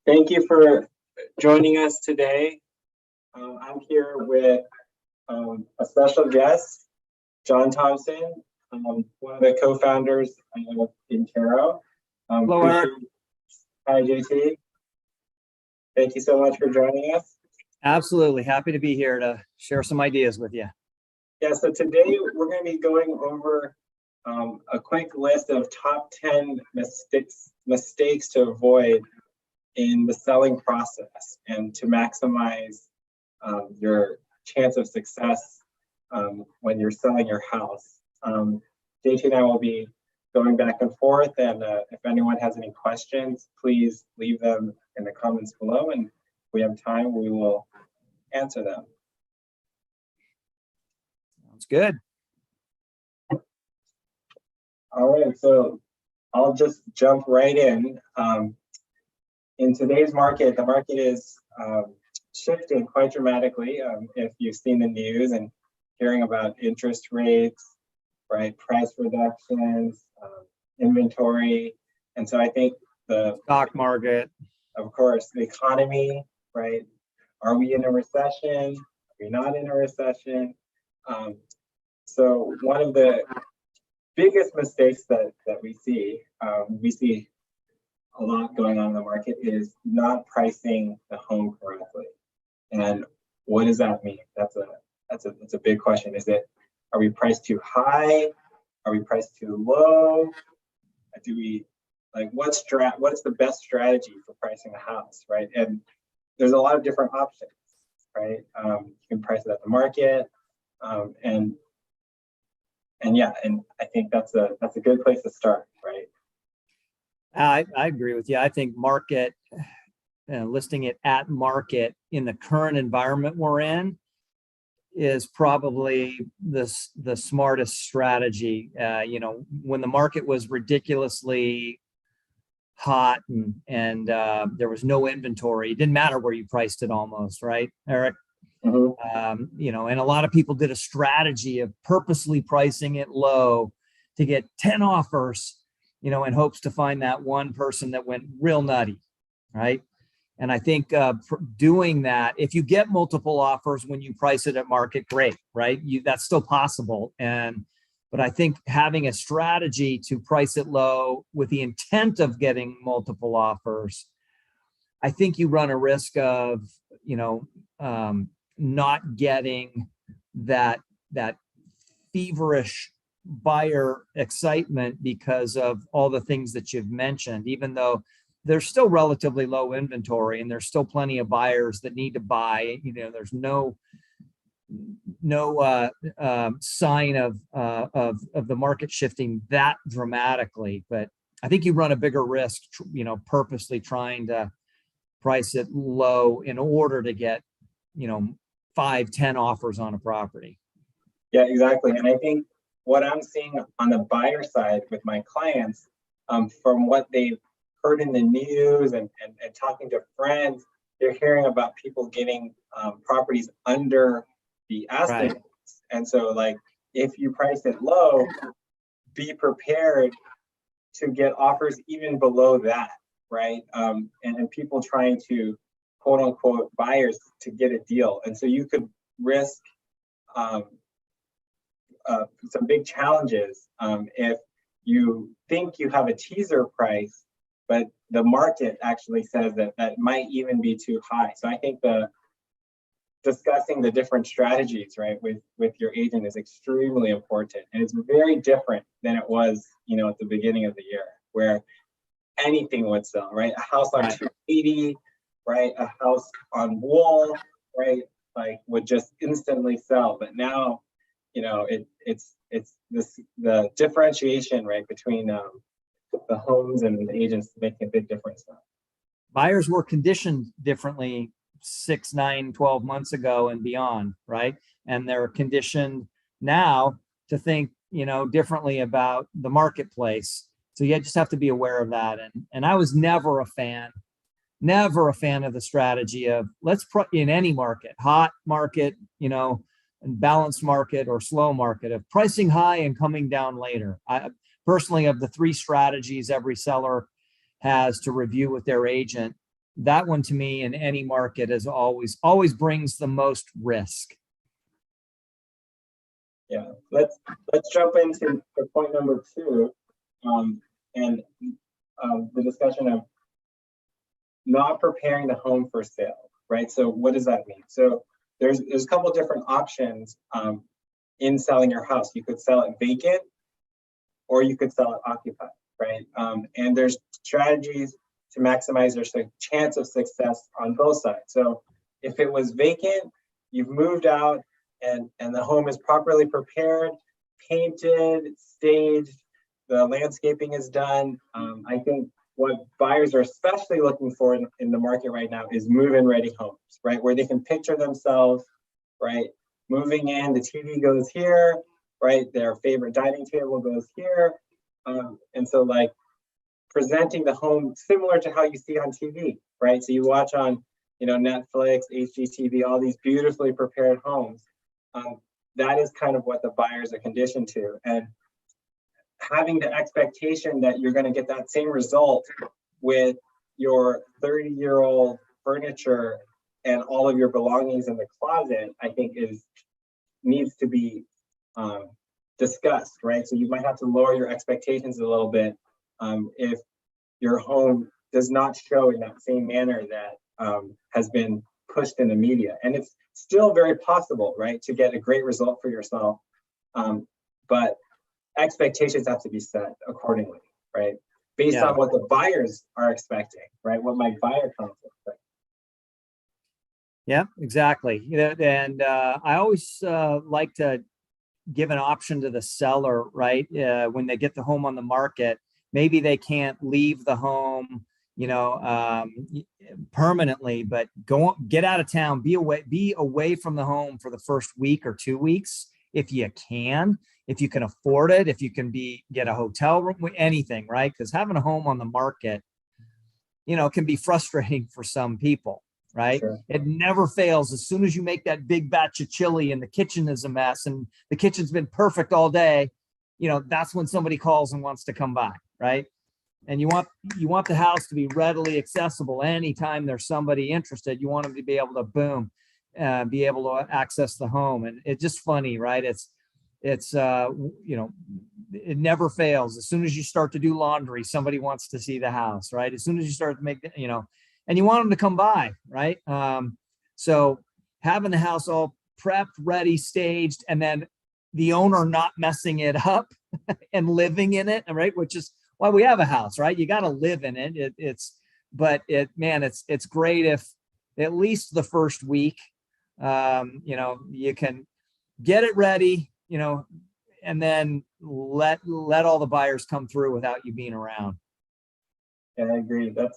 Thank you for joining us today. I'm here with a special guest, John Thompson, one of the co-founders of Intero. Hello, Eric. Hi, JT. Thank you so much for joining us. Absolutely. Happy to be here to share some ideas with you. Yeah, so today we're going to be going over a quick list of top 10 mistakes to avoid in the selling process and to maximize your chance of success when you're selling your house. JT and I will be going back and forth, and if anyone has any questions, please leave them in the comments below, and if we have time, we will answer them. Sounds good. All right, so I'll just jump right in. In today's market, the market is shifting quite dramatically. If you've seen the news and hearing about interest rates, right, price reductions, inventory, and so I think the stock market, of course, the economy, right? Are we in a recession? Are we not in a recession? So one of the biggest mistakes that we see a lot going on in the market is not pricing the home correctly. And what does that mean? That's a big question. Are we priced too high? Are we priced too low? What's the best strategy for pricing a house, right? And there's a lot of different options, right? You can price it at the market, and I think that's a good place to start, right? I agree with you. I think market, listing it at market in the current environment we're in is probably the smartest strategy. When the market was ridiculously hot and there was no inventory, it didn't matter where you priced it almost, right, Eric? Mm-hmm. And a lot of people did a strategy of purposely pricing it low to get 10 offers, in hopes to find that one person that went real nutty, right? And I think doing that, if you get multiple offers when you price it at market, great, right? That's still possible. But I think having a strategy to price it low with the intent of getting multiple offers, I think you run a risk of, not getting that feverish buyer excitement because of all the things that you've mentioned, even though there's still relatively low inventory and there's still plenty of buyers that need to buy. There's no sign of the market shifting that dramatically, but I think you run a bigger risk, purposely trying to price it low in order to get, 5-10 offers on a property. Yeah, exactly. And I think what I'm seeing on the buyer side with my clients, from what they've heard in the news and talking to friends, they're hearing about people getting properties under the asking. Right. And so, if you price it low, be prepared to get offers even below that, right? And people trying to, quote unquote, buyers to get a deal. And so you could risk some big challenges if you think you have a teaser price, but the market actually says that might even be too high. So I think discussing the different strategies, right, with your agent is extremely important, and it's very different than it was, at the beginning of the year, where anything would sell, right? A house on 280, right? A house on Wall, right? Would just instantly sell. But now, it's the differentiation, right, between the homes and the agents making a big difference now. Buyers were conditioned differently 6, 9, 12 months ago and beyond, right? And they're conditioned now to think, differently about the marketplace. So you just have to be aware of that. And I was never a fan of the strategy of in any market, hot market, and balanced market or slow market, of pricing high and coming down later. I personally, of the 3 strategies every seller has to review with their agent, that one to me in any market is always brings the most risk. Yeah, let's jump into point number 2, and the discussion of not preparing the home for sale, right? So what does that mean? So there's a couple different options in selling your house. You could sell it vacant, or you could sell it occupied, right? And there's strategies to maximize your chance of success on both sides. So if it was vacant, you've moved out, and the home is properly prepared, painted, staged, the landscaping is done. I think what buyers are especially looking for in the market right now is move-in ready homes, right? Where they can picture themselves, right? Moving in, the TV goes here, right? Their favorite dining table goes here. And so like presenting the home similar to how you see on TV, right? So you watch on, Netflix, HGTV, all these beautifully prepared homes. That is kind of what the buyers are conditioned to. And having the expectation that you're going to get that same result with your 30-year-old furniture and all of your belongings in the closet, I think needs to be discussed, right? So you might have to lower your expectations a little bit if your home does not show in that same manner that has been pushed in the media. And it's still very possible, right, to get a great result for yourself. But expectations have to be set accordingly, right? Based on what the buyers are expecting, right? What my buyer comes expect. Yeah, exactly. And I always like to give an option to the seller, right? When they get the home on the market, maybe they can't leave the home, permanently, but get out of town, be away from the home for the first week or 2 weeks if you can afford it, if you can get a hotel room, anything, right? Because having a home on the market, can be frustrating for some people, right? Sure. It never fails. As soon as you make that big batch of chili and the kitchen is a mess and the kitchen's been perfect all day, that's when somebody calls and wants to come by, right? And you want the house to be readily accessible anytime there's somebody interested. You want them to be able to be able to access the home. And it's just funny, right? It never fails. As soon as you start to do laundry, somebody wants to see the house, right? As soon as you start to make, and you want them to come by, right? So having the house all prepped, ready, staged, and then the owner not messing it up and living in it, right? Which is why we have a house, right? You got to live in it. It's great if at least the first week, you can get it ready, and then let all the buyers come through without you being around. Yeah, I agree. That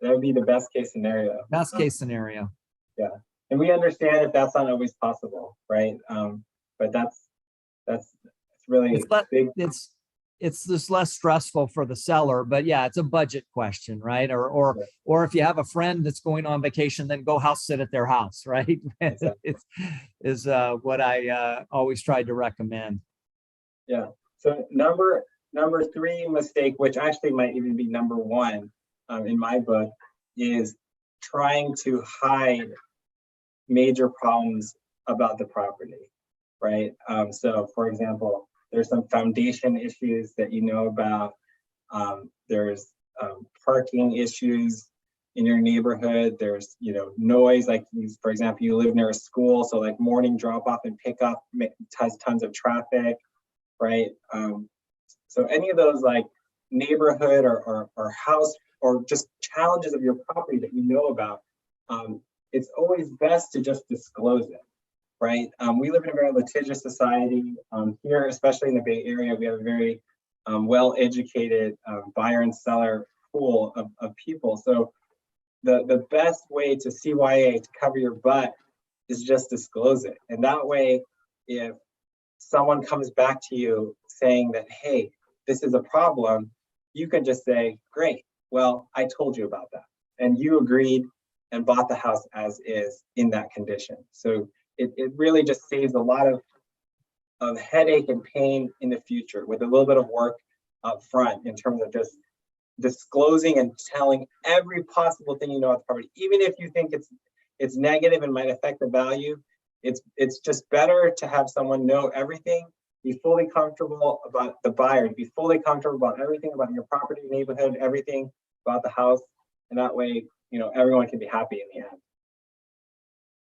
would be the best case scenario. Best case scenario. Yeah, and we understand if that's not always possible, right? But that's really big. It's just less stressful for the seller, but yeah, it's a budget question, right? Or if you have a friend that's going on vacation, then go house sit at their house, right? Exactly. is what I always tried to recommend. Yeah. So number 3 mistake, which actually might even be number 1 in my book, is trying to hide major problems about the property, right? So for example, there's some foundation issues that about. There's parking issues in your neighborhood. There's noise, like for example, you live near a school, so like morning drop off and pick up has tons of traffic, right? So any of those like neighborhood or house or just challenges of your property that about, it's always best to just disclose it. Right. We live in a very litigious society here, especially in the Bay Area. We have a very well-educated buyer and seller pool of people. So the best way to CYA, to cover your butt, is just disclose it. And that way, if someone comes back to you saying that, hey, this is a problem, you can just say, great, well, I told you about that. And you agreed and bought the house as is in that condition. So it really just saves a lot of headache and pain in the future with a little bit of work up front in terms of just disclosing and telling every possible thing you know about the property, even if you think it's negative and might affect the value. It's just better to have someone know everything, be fully comfortable about the buyer, to be fully comfortable about everything about your property, neighborhood, everything about the house, and that way, everyone can be happy in the end.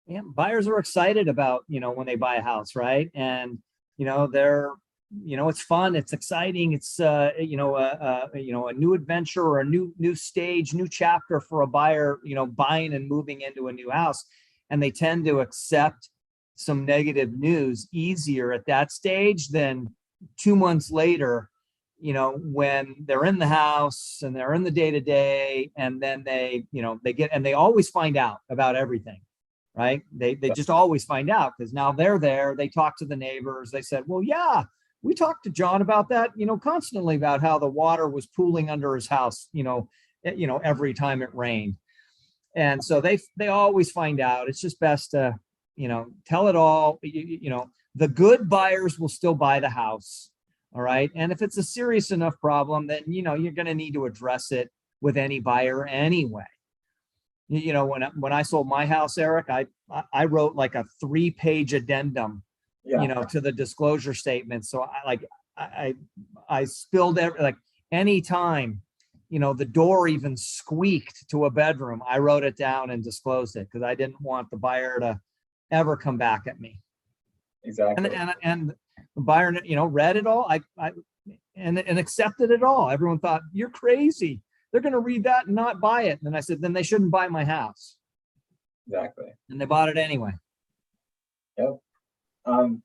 Yeah, buyers are excited about, when they buy a house, right? And, it's fun, it's exciting, it's, a new adventure or a new stage, new chapter for a buyer, buying and moving into a new house. And they tend to accept some negative news easier at that stage than 2 months later, when they're in the house and they're in the day-to-day, and then they always find out about everything. Right? They just always find out, because now they're there. They talk to the neighbors. They said, well, yeah, we talked to John about that, constantly, about how the water was pooling under his house, every time it rained. And so they always find out. It's just best to, tell it all. The good buyers will still buy the house. All right. And if it's a serious enough problem, then, you're going to need to address it with any buyer anyway. When I sold my house, Eric, I wrote like a 3-page addendum, to the disclosure statement. So I spilled any time, the door even squeaked to a bedroom, I wrote it down and disclosed it, because I didn't want the buyer to ever come back at me. Exactly. And the buyer, read it all. And accepted it all. Everyone thought, you're crazy. They're going to read that and not buy it. And I said, then they shouldn't buy my house. Exactly. And they bought it anyway. Yep. And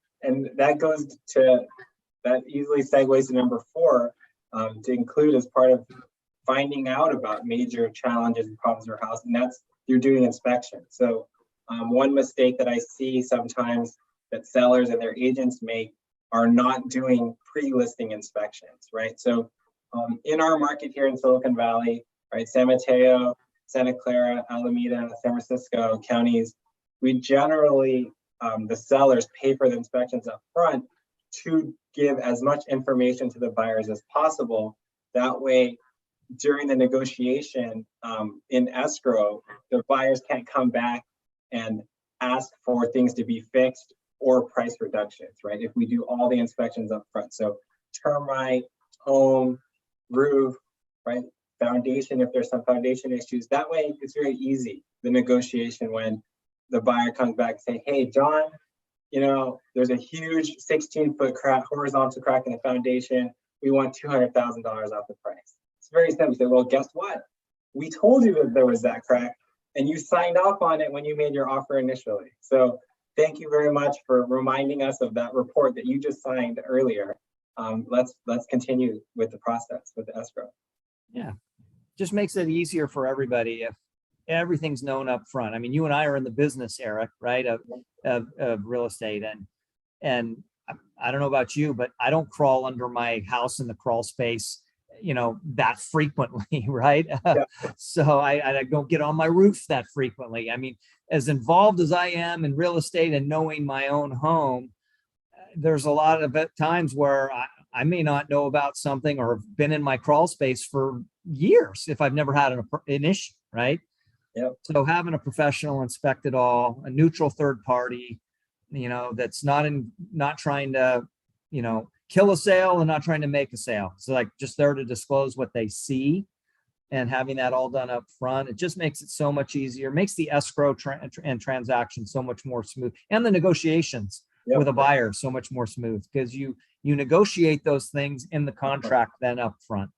that easily segues to number 4, to include as part of finding out about major challenges and problems in your house, and that's you're doing inspection. So one mistake that I see sometimes that sellers and their agents make are not doing pre-listing inspections, right? So in our market here in Silicon Valley, right, San Mateo, Santa Clara, Alameda, San Francisco counties, we generally, the sellers pay for the inspections up front to give as much information to the buyers as possible. That way, during the negotiation in escrow, the buyers can't come back and ask for things to be fixed or price reductions, right? If we do all the inspections up front. So termite, home, roof, right? Foundation, if there's some foundation issues, that way it's very easy, the negotiation, when the buyer comes back and say, hey, John, there's a huge 16-foot crack, horizontal crack in the foundation. We want $200,000 off the price. It's very simple. You say, well, guess what? We told you that there was that crack, and you signed off on it when you made your offer initially. So thank you very much for reminding us of that report that you just signed earlier. Let's continue with the process with the escrow. Yeah, just makes it easier for everybody if everything's known up front. I mean, you and I are in the business, Eric, right, of real estate, and I don't know about you, but I don't crawl under my house in the crawl space, that frequently, right? Yeah. So I don't get on my roof that frequently. I mean, as involved as I am in real estate and knowing my own home, there's a lot of times where I may not know about something or have been in my crawl space for years if I've never had an issue, right? Yep. So having a professional inspect it all, a neutral third party, that's not trying to, kill a sale and not trying to make a sale. So just there to disclose what they see, and having that all done up front, it just makes it so much easier, makes the escrow and transaction so much more smooth, and the negotiations with a buyer so much more smooth, because you negotiate those things in the contract then up front.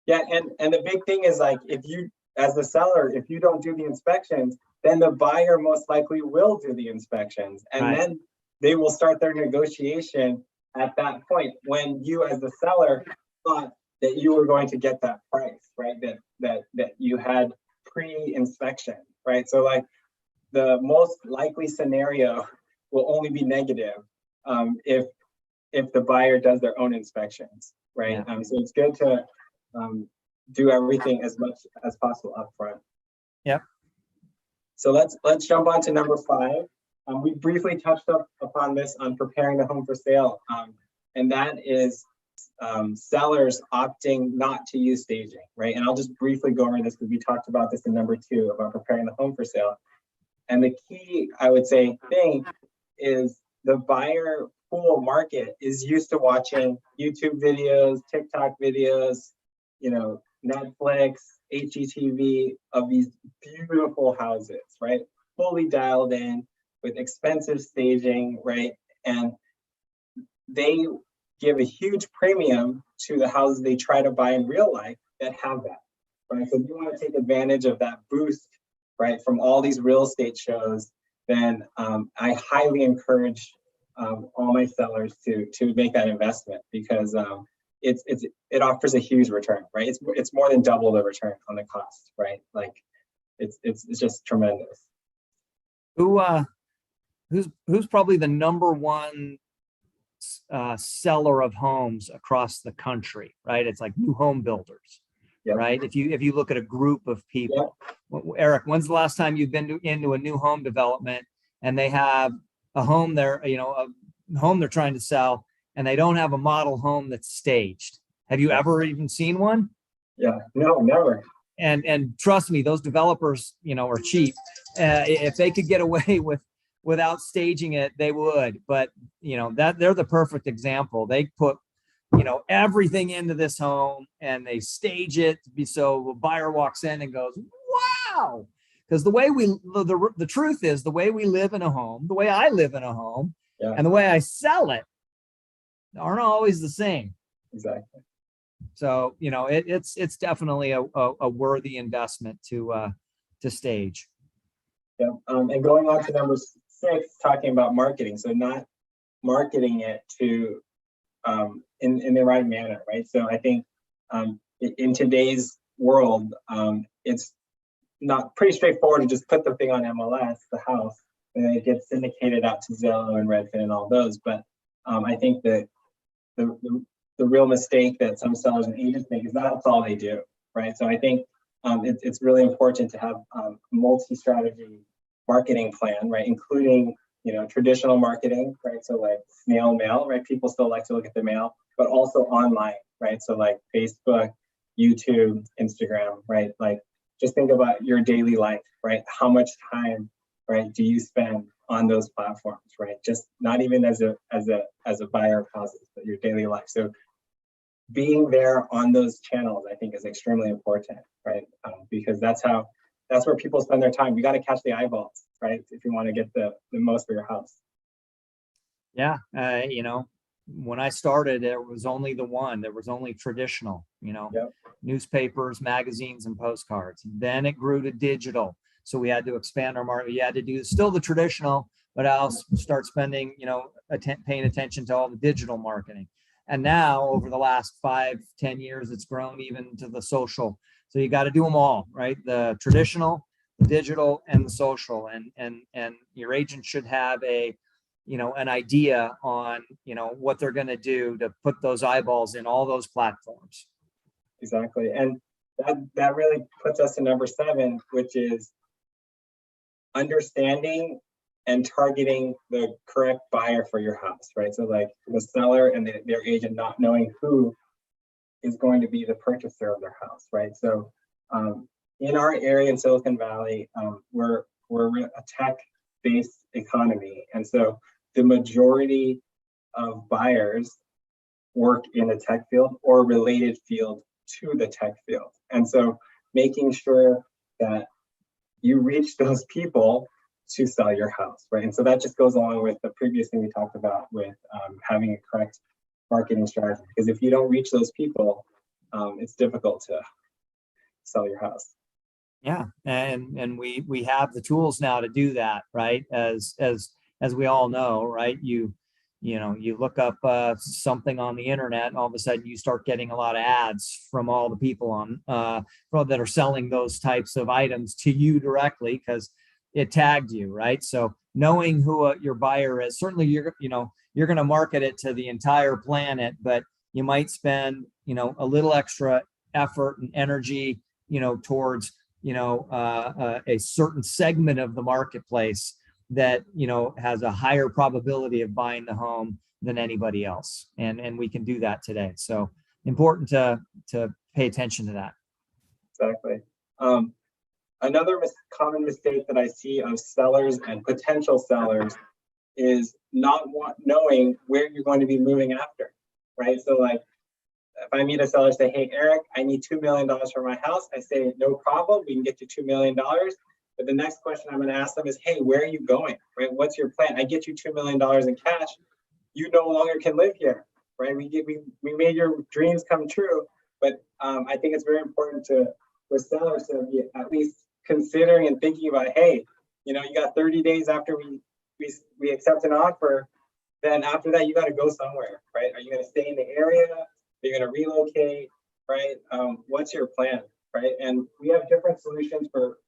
Yeah, and the big thing is, if you, as the seller, if you don't do the inspections, then the buyer most likely will do the inspections, and right. Then they will start their negotiation at that point, when you as the seller thought that you were going to get that price, right? That you had pre-inspection, right? So the most likely scenario will only be negative if the buyer does their own inspections, right? Yeah. So it's good to do everything as much as possible up front. Yep. So let's jump on to number 5. We briefly touched upon this on preparing the home for sale, and that is sellers opting not to use staging, right? And I'll just briefly go over this because we talked about this in number 2 about preparing the home for sale. And the key, I would say, thing is the buyer pool market is used to watching YouTube videos, TikTok videos, Netflix, HGTV of these beautiful houses, right? Fully dialed in with expensive staging, right? And they give a huge premium to the houses they try to buy in real life that have that, right? So if you want to take advantage of that boost, right, from all these real estate shows, then I highly encourage all my sellers to make that investment because it offers a huge return, right? It's more than double the return on the cost, right? Like it's just tremendous. Who's probably the number one seller of homes across the country, right? It's like new home builders, Yep. right? If you look at a group of people, yep. Eric, when's the last time you've been into a new home development and they have a home there, a home they're trying to sell, and they don't have a model home that's staged? Have you ever even seen one? Yeah, no, never. And trust me, those developers, are cheap. If they could get away without staging it, they would. But that they're the perfect example. They put everything into this home and they stage it so a buyer walks in and goes, wow. Because the truth is the way we live in a home, the way I live in a home, yeah, and the way I sell it aren't always the same. Exactly. So it's definitely a worthy investment to stage. Yeah. And going on to number 6, talking about marketing. So not marketing it to in the right manner, right? So I think in today's world, it's not pretty straightforward to just put the thing on MLS, the house, and then it gets syndicated out to Zillow and Redfin and all those. But I think that the real mistake that some sellers and agents make is that's all they do, right? So I think it's really important to have a multi-strategy marketing plan, right? Including traditional marketing, right? So like snail mail, right? People still like to look at the mail, but also online, right? So like Facebook, YouTube, Instagram, right? Like just think about your daily life, right? How much time, right, do you spend on those platforms, right? Just not even as a buyer of houses, but your daily life. So being there on those channels, I think, is extremely important, right? Because that's where people spend their time. You got to catch the eyeballs, right? If you want to get the most for your house. Yeah. When I started, there was only there was only traditional, Yep. newspapers, magazines, and postcards. Then it grew to digital. So we had to expand our market. You had to do still the traditional, but I'll start spending, paying attention to all the digital marketing. And now over the last 5-10 years, it's grown even to the social. So you got to do them all, right? The traditional, the digital, and the social. And your agent should have an idea on, what they're going to do to put those eyeballs in all those platforms. Exactly. And that really puts us to number 7, which is understanding and targeting the correct buyer for your house, right? So like the seller and their agent not knowing who is going to be the purchaser of their house, right? So in our area in Silicon Valley, we're a tech-based economy. And so the majority of buyers work in the tech field or related field to the tech field. And so making sure that you reach those people to sell your house, right? And so that just goes along with the previous thing we talked about with having a correct marketing strategy. Because if you don't reach those people, it's difficult to sell your house. Yeah, and we have the tools now to do that, right? As we all know, right? You look up something on the internet, and all of a sudden you start getting a lot of ads from all the people on that are selling those types of items to you directly because it tagged you, right? So knowing who your buyer is, certainly you're going to market it to the entire planet, but you might spend a little extra effort and energy towards a certain segment of the marketplace that has a higher probability of buying the home than anybody else. And we can do that today. So important to pay attention to that. Exactly. Another common mistake that I see of sellers and potential sellers is not knowing where you're going to be moving after, right? So like, if I meet a seller, say, hey, Eric, I need $2 million for my house. I say, no problem, we can get you $2 million. But the next question I'm going to ask them is, hey, where are you going, right? What's your plan? I get you $2 million in cash. You no longer can live here, right? We made your dreams come true. But I think it's very important for sellers to be at least considering and thinking about, hey, you got 30 days after we accept an offer. Then after that, you got to go somewhere, right? Are you going to stay in the area? Are you going to relocate, right? What's your plan, right? And we have different solutions for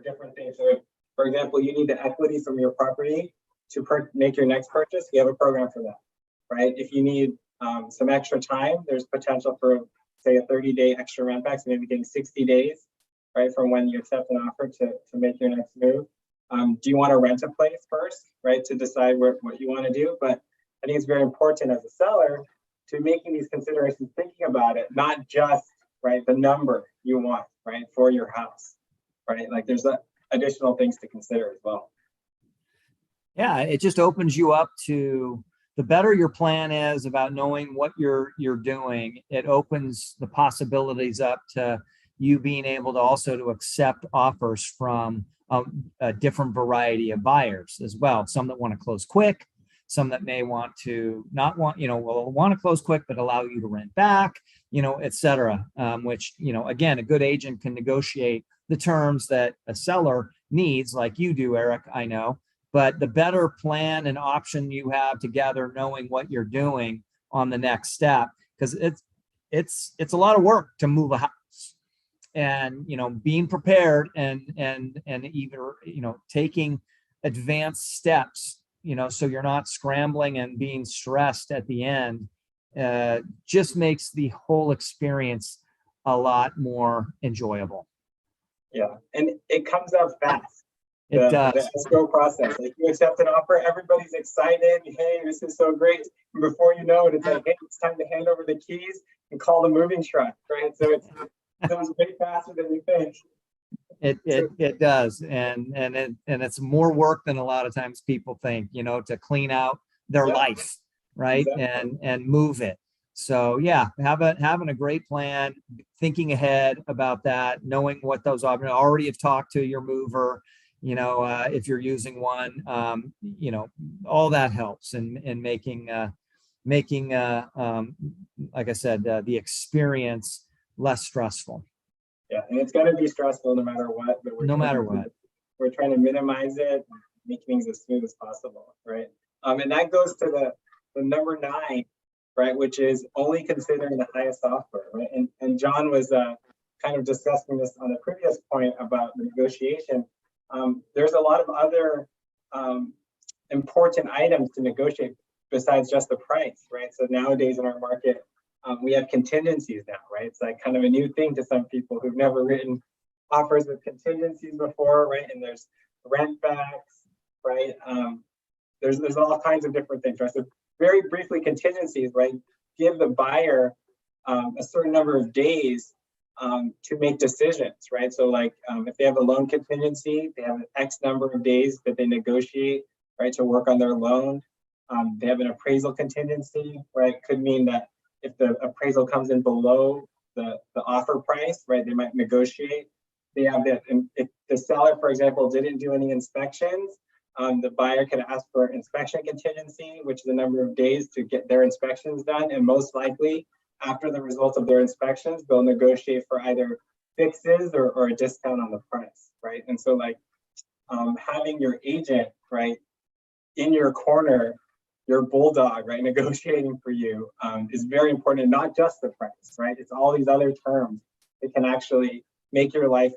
different things. So if, for example, you need the equity from your property to make your next purchase, we have a program for that, right? If you need some extra time, there's potential for, say, a 30-day extra rent back, so maybe getting 60 days, right, from when you accept an offer to make your next move. Do you want to rent a place first, right, to decide what you want to do? But I think it's very important as a seller to making these considerations, thinking about it, not just, right, the number you want, right, for your house, right? Like there's additional things to consider as well. Yeah, it just opens you up to the better your plan is about knowing what you're doing. It opens the possibilities up to you being able to also to accept offers from a different variety of buyers as well. Some that want to close quick, some that may want to not want, will want to close quick, but allow you to rent back, et cetera. Which, again, a good agent can negotiate the terms that a seller needs, like you do, Eric, I know. But the better plan and option you have together, knowing what you're doing on the next step, because it's a lot of work to move a house, and being prepared and either taking advanced steps, so you're not scrambling and being stressed at the end, just makes the whole experience a lot more enjoyable. Yeah, and it comes out fast. It does. The escrow process. Like, you accept an offer, everybody's excited. Hey, this is so great. And before you know it, it's like, hey, it's time to hand over the keys and call the moving truck, right? So it goes way faster than you think. It does, and it's more work than a lot of times people think, to clean out their life, right? Exactly. and move it. So yeah, having a great plan, thinking ahead about that, knowing what those options. Already have talked to your mover, if you're using one, all that helps in making like I said, the experience less stressful. Yeah, and it's going to be stressful no matter what. But we're trying to minimize it, make things as smooth as possible, right? And that goes to the number 9, right, which is only considering the highest offer, right? And John was kind of discussing this on a previous point about the negotiation. There's a lot of other important items to negotiate besides just the price, right? So nowadays in our market, we have contingencies now, right? It's like kind of a new thing to some people who've never written offers with contingencies before, right? And there's rent backs, right? There's all kinds of different things, right? So very briefly, contingencies, right? Give the buyer a certain number of days to make decisions, right? So like if they have a loan contingency, they have an X number of days that they negotiate, right, to work on their loan. They have an appraisal contingency, right? Could mean that if the appraisal comes in below the offer price, right, they might negotiate. They have that, and if the seller, for example, didn't do any inspections, the buyer could ask for inspection contingency, which is the number of days to get their inspections done. And most likely, after the results of their inspections, they'll negotiate for either fixes or a discount on the price, right? And so like having your agent, right, in your corner, your bulldog, right, negotiating for you is very important, and not just the price, right? It's all these other terms that can actually make your life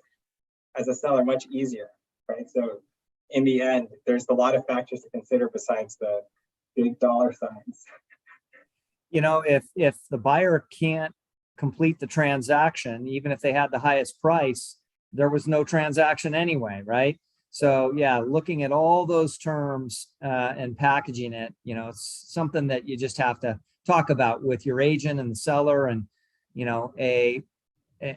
as a seller much easier, right? So in the end, there's a lot of factors to consider besides the big dollar signs. If the buyer can't complete the transaction, even if they had the highest price, there was no transaction anyway, right? So yeah, looking at all those terms and packaging it, it's something that you just have to talk about with your agent and the seller, and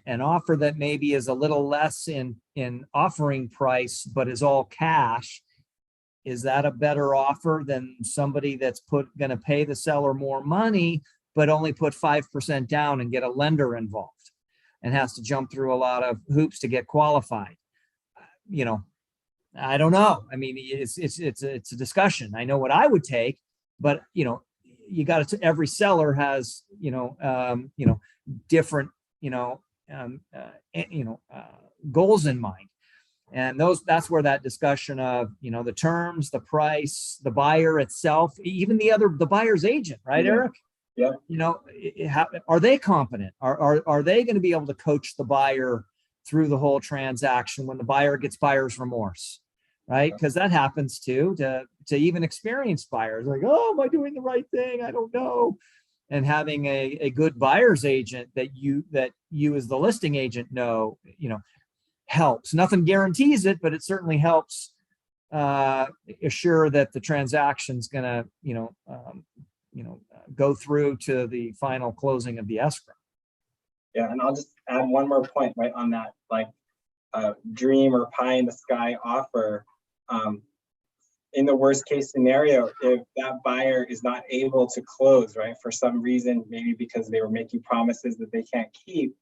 an offer that maybe is a little less in offering price, but is all cash. Is that a better offer than somebody that's going to pay the seller more money, but only put 5% down and get a lender involved and has to jump through a lot of hoops to get qualified? I don't know. I mean, it's a discussion. I know what I would take, but you got to, every seller has, different, goals in mind. And that's where that discussion of, the terms, the price, the buyer itself, even the buyer's agent, right, Yeah. Eric? Yeah. Are they competent? Are they going to be able to coach the buyer through the whole transaction when the buyer gets buyer's remorse, right? Because that happens too, to even experienced buyers, like, oh, am I doing the right thing? I don't know. And having a good buyer's agent that you as the listing agent know, helps. Nothing guarantees it, but it certainly helps assure that the transaction's gonna, go through to the final closing of the escrow. Yeah, and I'll just add one more point right on that, like dream or pie in the sky offer. In the worst case scenario, if that buyer is not able to close, right, for some reason, maybe because they were making promises that they can't keep,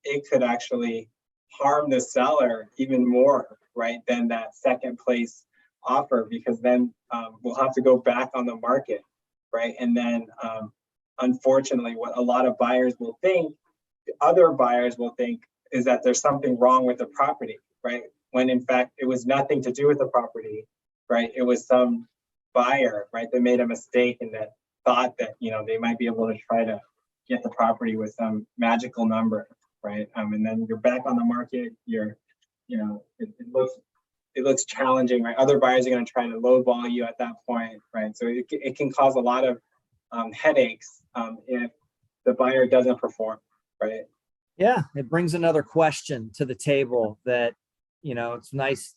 it could actually harm the seller even more, right, than that second place offer, because then we'll have to go back on the market, right? And then unfortunately, what a lot of buyers will think, other buyers will think, is that there's something wrong with the property, right? When in fact, it was nothing to do with the property, right? It was some buyer, right, that made a mistake and that thought that, they might be able to try to get the property with some magical number, right? And then you're back on the market. It looks challenging, right? Other buyers are going to try to lowball you at that point, right? So it can cause a lot of headaches if the buyer doesn't perform, right? Yeah, it brings another question to the table that, it's nice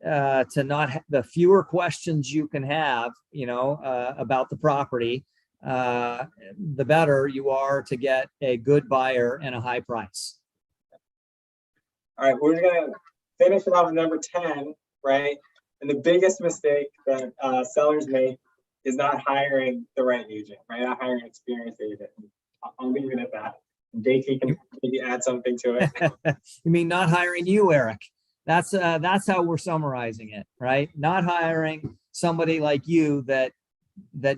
to not the fewer questions you can have, about the property, the better you are to get a good buyer and a high price. All right, we're going to finish it off with number 10, right? And the biggest mistake that sellers make is not hiring the right agent, right? Not hiring an experienced agent. I'll leave it at that. JT can maybe add something to it. You mean not hiring you, Eric? That's how we're summarizing it, right? Not hiring somebody like you that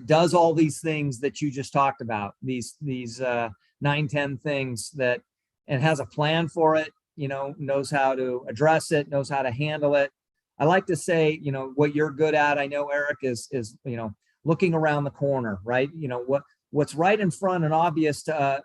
does all these things that you just talked about, these 9-10 things that, and has a plan for it, knows how to address it, knows how to handle it. I like to say, what you're good at, I know, Eric, is looking around the corner, right? What's right in front and obvious to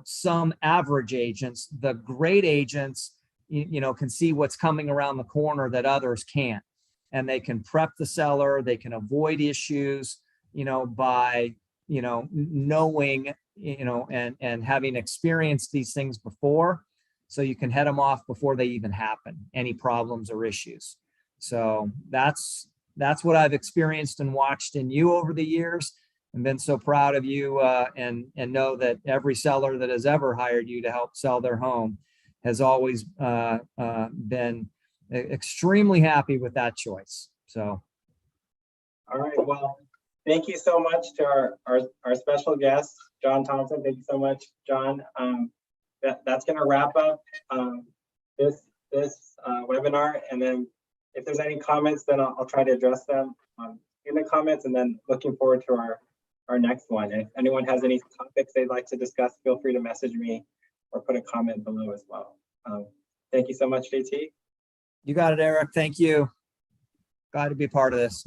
some average agents. The great agents can see what's coming around the corner that others can't, and they can prep the seller. They can avoid issues, by, knowing, and having experienced these things before, so you can head them off before they even happen, any problems or issues. So that's what I've experienced and watched in you over the years, and been so proud of you, and know that every seller that has ever hired you to help sell their home has always been extremely happy with that choice. So, all right, well, thank you so much to our special guest, John Thompson. Thank you so much, John. That's going to wrap up this webinar, and then if there's any comments, then I'll try to address them in the comments, and then looking forward to our next one. And if anyone has any topics they'd like to discuss, feel free to message me or put a comment below as well. Thank you so much, JT. You got it, Eric. Thank you. Glad to be part of this.